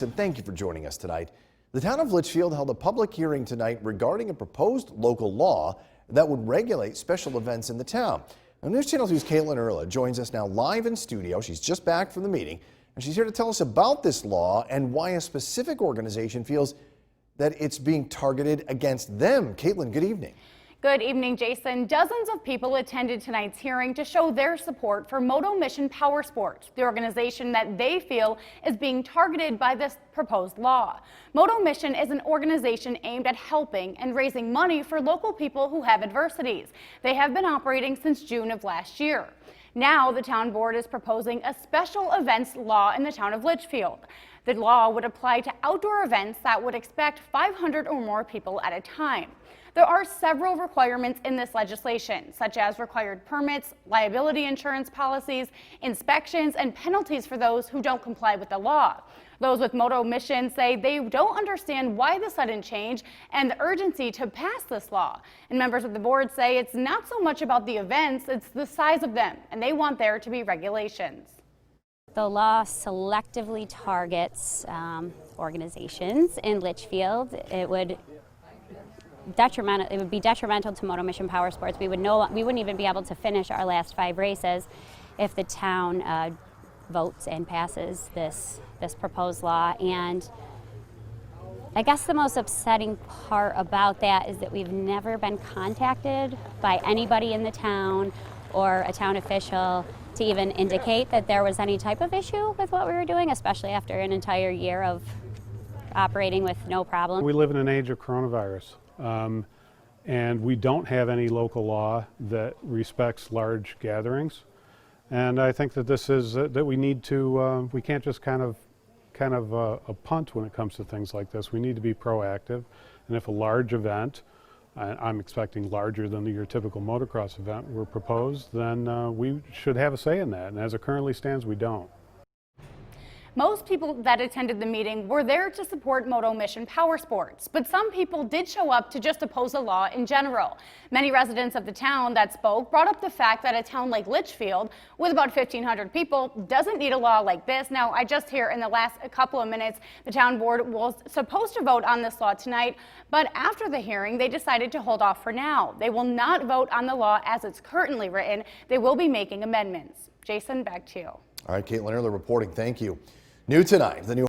And thank you for joining us tonight. The town of Litchfield held a public hearing tonight regarding a proposed local law that would regulate special events in the town. Now, News Channel 2's Caitlin Erla joins us now live in studio. She's just back from the meeting, and she's here to tell us about this law and why a specific organization feels that it's being targeted against them. Caitlin, good evening. Good evening, Jason. Dozens of people attended tonight's hearing to show their support for Moto Mission Power Sports, the organization that they feel is being targeted by this proposed law. Moto Mission is an organization aimed at helping and raising money for local people who have adversities. They have been operating since June of last year. Now, the town board is proposing a special events law in the town of Litchfield. The law would apply to outdoor events that would expect 500 or more people at a time. There are several requirements in this legislation, such as required permits, liability insurance policies, inspections, and penalties for those who don't comply with the law. Those with Moto Mission say they don't understand why the sudden change and the urgency to pass this law. And members of the board say it's not so much about the events, it's the size of them, and they want there to be regulations. The law selectively targets organizations in Litchfield. It would be detrimental to Moto Mission Power Sports. We wouldn't even be able to finish our last 5 races if the town votes and passes this proposed law. And I guess the most upsetting part about that is that we've never been contacted by anybody in the town or a town official to even indicate that there was any type of issue with what we were doing, especially after an entire year of operating with no problem. We live in an age of coronavirus, and we don't have any local law that respects large gatherings. And I think that this is that we need to. We can't just kind of a punt when it comes to things like this. We need to be proactive. And if a large event, I'm expecting larger than your typical motocross event, were proposed, then we should have a say in that. And as it currently stands, we don't. Most people that attended the meeting were there to support Moto Mission Power Sports, but some people did show up to just oppose the law in general. Many residents of the town that spoke brought up the fact that a town like Litchfield, with about 1,500 people, doesn't need a law like this. Now, I just hear in the last couple of minutes, the town board was supposed to vote on this law tonight, but after the hearing, they decided to hold off for now. They will not vote on the law as it's currently written. They will be making amendments. Jason, back to you. All right, Caitlin Erla reporting. Thank you. New tonight, the new